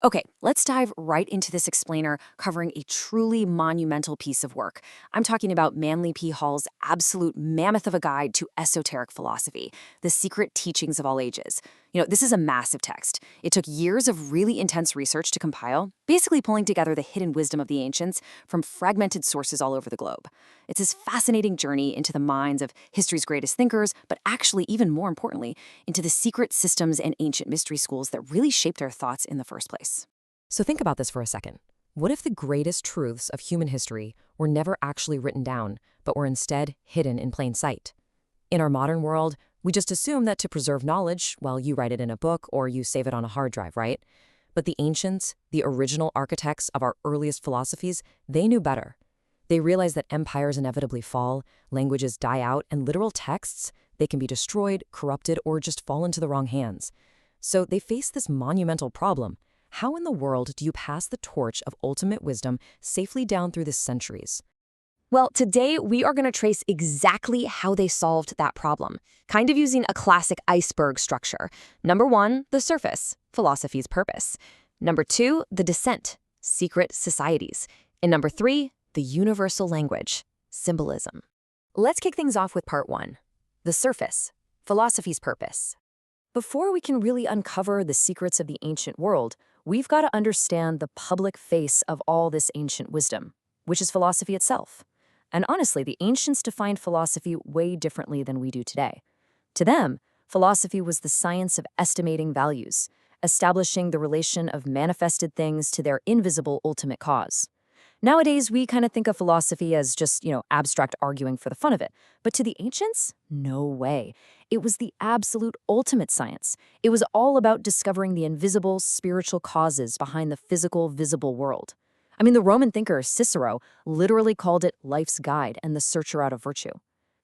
Okay, let's dive right into this explainer covering a truly monumental piece of work. I'm talking about Manly P. Hall's absolute mammoth of a guide to esoteric philosophy, the secret teachings of all ages. This is a massive text. It took years of really intense research to compile, basically pulling together the hidden wisdom of the ancients from fragmented sources all over the globe. It's this fascinating journey into the minds of history's greatest thinkers, but actually, even more importantly, into the secret systems and ancient mystery schools that really shaped our thoughts in the first place. So think about this for a second. What if the greatest truths of human history were never actually written down, but were instead hidden in plain sight? In our modern world, we just assume that to preserve knowledge, well, you write it in a book or you save it on a hard drive, right? But the ancients, the original architects of our earliest philosophies, they knew better. They realized that empires inevitably fall, languages die out, and literal texts, they can be destroyed, corrupted, or just fall into the wrong hands. So they faced this monumental problem. How in the world do you pass the torch of ultimate wisdom safely down through the centuries? Well, today we are going to trace exactly how they solved that problem, kind of using a classic iceberg structure. Number one, the surface, philosophy's purpose. Number two, the descent, secret societies. And number three, the universal language, symbolism. Let's kick things off with part one, the surface, philosophy's purpose. Before we can really uncover the secrets of the ancient world, we've got to understand the public face of all this ancient wisdom, which is philosophy itself. And honestly, the ancients defined philosophy way differently than we do today. To them, philosophy was the science of estimating values, establishing the relation of manifested things to their invisible ultimate cause. Nowadays, we kind of think of philosophy as just, abstract arguing for the fun of it. But to the ancients, no way. It was the absolute ultimate science. It was all about discovering the invisible spiritual causes behind the physical, visible world. I mean, the Roman thinker Cicero literally called it life's guide and the searcher out of virtue.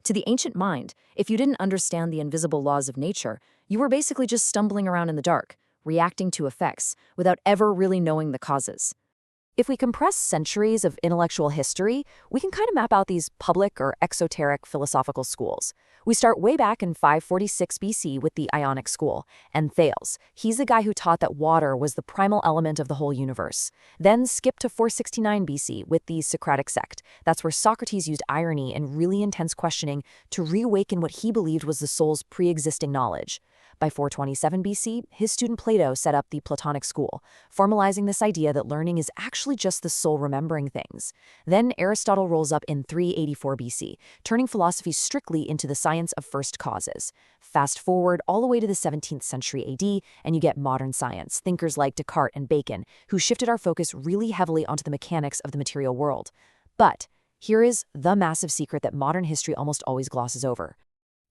To the ancient mind, if you didn't understand the invisible laws of nature, you were basically just stumbling around in the dark, reacting to effects, without ever really knowing the causes. If we compress centuries of intellectual history, we can kind of map out these public or exoteric philosophical schools. We start way back in 546 BC with the Ionic school, and Thales. He's the guy who taught that water was the primal element of the whole universe. Then skip to 469 BC with the Socratic sect. That's where Socrates used irony and really intense questioning to reawaken what he believed was the soul's pre-existing knowledge. By 427 BC, his student Plato set up the Platonic school, formalizing this idea that learning is actually just the soul remembering things. Then Aristotle rolls up in 384 BC, turning philosophy strictly into the science of first causes. Fast forward all the way to the 17th century AD, and you get modern science, thinkers like Descartes and Bacon, who shifted our focus really heavily onto the mechanics of the material world. But here is the massive secret that modern history almost always glosses over.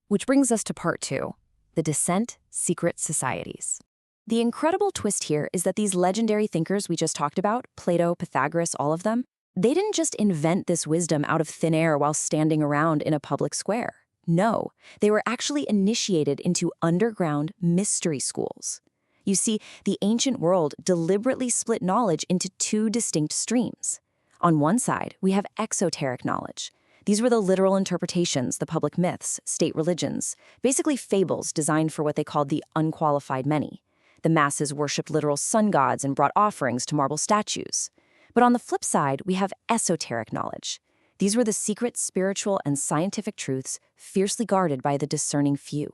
Which brings us to part two. The Descent Secret Societies. The incredible twist here is that these legendary thinkers we just talked about, Plato, Pythagoras, all of them, they didn't just invent this wisdom out of thin air while standing around in a public square. No, they were actually initiated into underground mystery schools. You see, the ancient world deliberately split knowledge into two distinct streams. On one side, we have exoteric knowledge. These were the literal interpretations, the public myths, state religions, basically fables designed for what they called the unqualified many. The masses worshipped literal sun gods and brought offerings to marble statues. But on the flip side, we have esoteric knowledge. These were the secret spiritual and scientific truths fiercely guarded by the discerning few.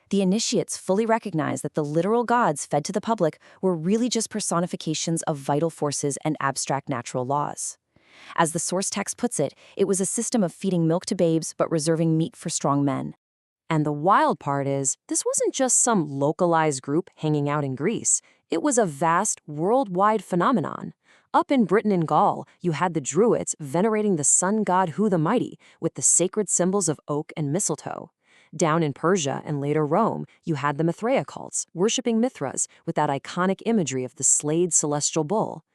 The initiates fully recognized that the literal gods fed to the public were really just personifications of vital forces and abstract natural laws. As the source text puts it, it was a system of feeding milk to babes but reserving meat for strong men. And the wild part is, this wasn't just some localized group hanging out in Greece. It was a vast, worldwide phenomenon. Up in Britain and Gaul, you had the Druids venerating the sun god Hu the Mighty with the sacred symbols of oak and mistletoe. Down in Persia and later Rome, you had the Mithraea cults, worshipping Mithras with that iconic imagery of the slayed celestial bull.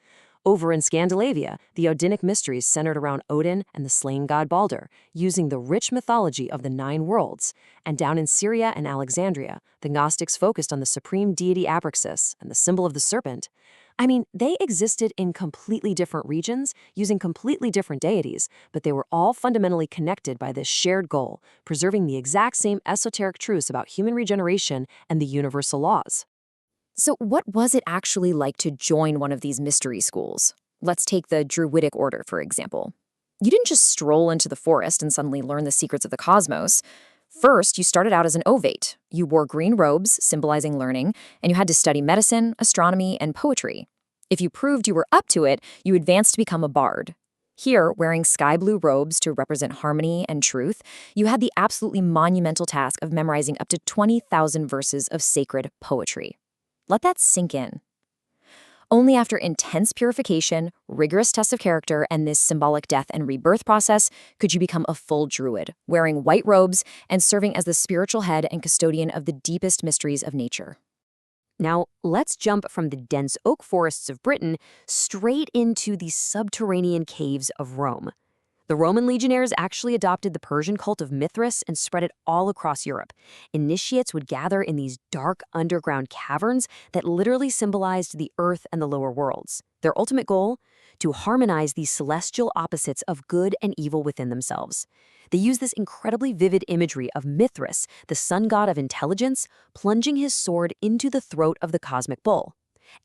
Over in Scandinavia, the Odinic mysteries centered around Odin and the slain god Balder, using the rich mythology of the nine worlds. And down in Syria and Alexandria, the Gnostics focused on the supreme deity Abraxas and the symbol of the serpent. I mean, they existed in completely different regions, using completely different deities, but they were all fundamentally connected by this shared goal, preserving the exact same esoteric truths about human regeneration and the universal laws. So what was it actually like to join one of these mystery schools? Let's take the Druidic Order, for example. You didn't just stroll into the forest and suddenly learn the secrets of the cosmos. First, you started out as an ovate. You wore green robes, symbolizing learning, and you had to study medicine, astronomy, and poetry. If you proved you were up to it, you advanced to become a bard. Here, wearing sky blue robes to represent harmony and truth, you had the absolutely monumental task of memorizing up to 20,000 verses of sacred poetry. Let that sink in. Only after intense purification, rigorous tests of character, and this symbolic death and rebirth process could you become a full druid, wearing white robes and serving as the spiritual head and custodian of the deepest mysteries of nature. Now, let's jump from the dense oak forests of Britain straight into the subterranean caves of Rome. The Roman legionnaires actually adopted the Persian cult of Mithras and spread it all across Europe. Initiates would gather in these dark underground caverns that literally symbolized the earth and the lower worlds. Their ultimate goal? To harmonize these celestial opposites of good and evil within themselves. They use this incredibly vivid imagery of Mithras, the sun god of intelligence, plunging his sword into the throat of the cosmic bull.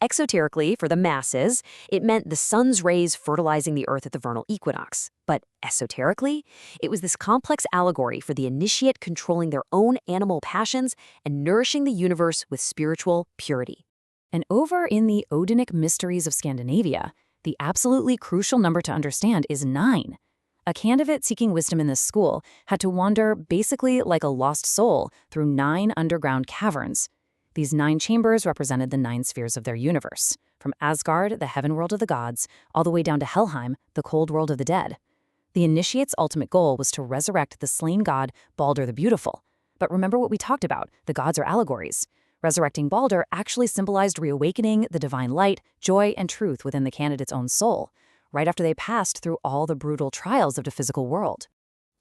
Exoterically, for the masses, it meant the sun's rays fertilizing the earth at the vernal equinox. But esoterically, it was this complex allegory for the initiate controlling their own animal passions and nourishing the universe with spiritual purity. And over in the Odinic mysteries of Scandinavia, the absolutely crucial number to understand is 9. A candidate seeking wisdom in this school had to wander basically like a lost soul through 9 underground caverns. These 9 chambers represented the 9 spheres of their universe, from Asgard, the heaven world of the gods, all the way down to Helheim, the cold world of the dead. The initiate's ultimate goal was to resurrect the slain god Balder the Beautiful. But remember what we talked about, the gods are allegories. Resurrecting Balder actually symbolized reawakening the divine light, joy, and truth within the candidate's own soul, right after they passed through all the brutal trials of the physical world.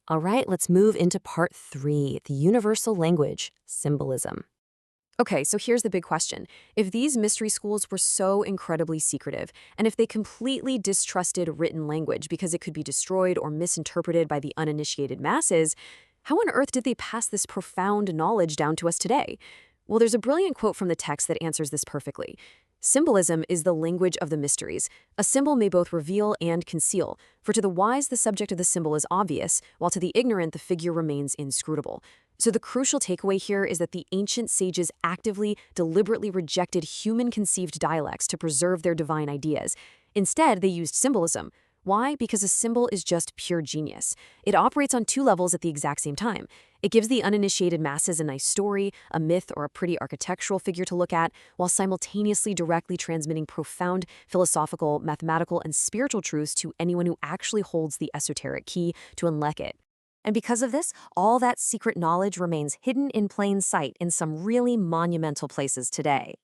All right, let's move into part 3, the universal language, symbolism. Okay, so here's the big question. If these mystery schools were so incredibly secretive, and if they completely distrusted written language because it could be destroyed or misinterpreted by the uninitiated masses, how on earth did they pass this profound knowledge down to us today? Well, there's a brilliant quote from the text that answers this perfectly. Symbolism is the language of the mysteries. A symbol may both reveal and conceal, for to the wise the subject of the symbol is obvious, while to the ignorant the figure remains inscrutable. So the crucial takeaway here is that the ancient sages actively, deliberately rejected human-conceived dialects to preserve their divine ideas. Instead, they used symbolism. Why? Because a symbol is just pure genius. It operates on 2 levels at the exact same time. It gives the uninitiated masses a nice story, a myth, or a pretty architectural figure to look at, while simultaneously directly transmitting profound philosophical, mathematical, and spiritual truths to anyone who actually holds the esoteric key to unlock it. And because of this, all that secret knowledge remains hidden in plain sight in some really monumental places today.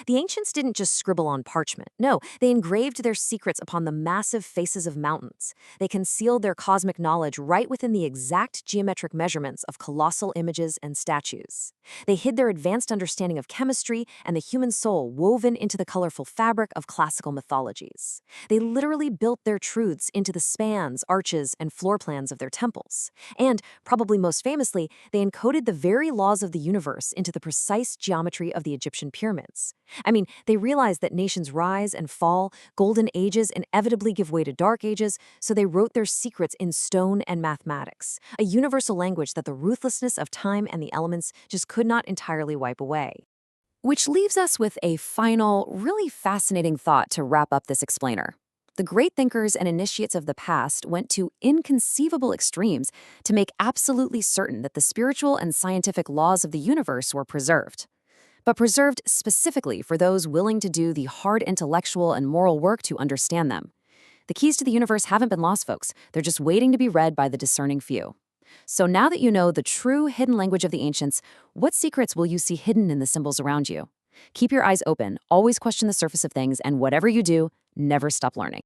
The ancients didn't just scribble on parchment. No, they engraved their secrets upon the massive faces of mountains. They concealed their cosmic knowledge right within the exact geometric measurements of colossal images and statues. They hid their advanced understanding of chemistry and the human soul woven into the colorful fabric of classical mythologies. They literally built their truths into the spans, arches, and floor plans of their temples. And, probably most famously, they encoded the very laws of the universe into the precise geometry of the Egyptian pyramids. I mean, they realized that nations rise and fall, golden ages inevitably give way to dark ages, so they wrote their secrets in stone and mathematics, a universal language that the ruthlessness of time and the elements just could not entirely wipe away. Which leaves us with a final, really fascinating thought to wrap up this explainer. The great thinkers and initiates of the past went to inconceivable extremes to make absolutely certain that the spiritual and scientific laws of the universe were preserved. But preserved specifically for those willing to do the hard intellectual and moral work to understand them. The keys to the universe haven't been lost, folks. They're just waiting to be read by the discerning few. So now that you know the true hidden language of the ancients, what secrets will you see hidden in the symbols around you? Keep your eyes open, always question the surface of things, and whatever you do, never stop learning.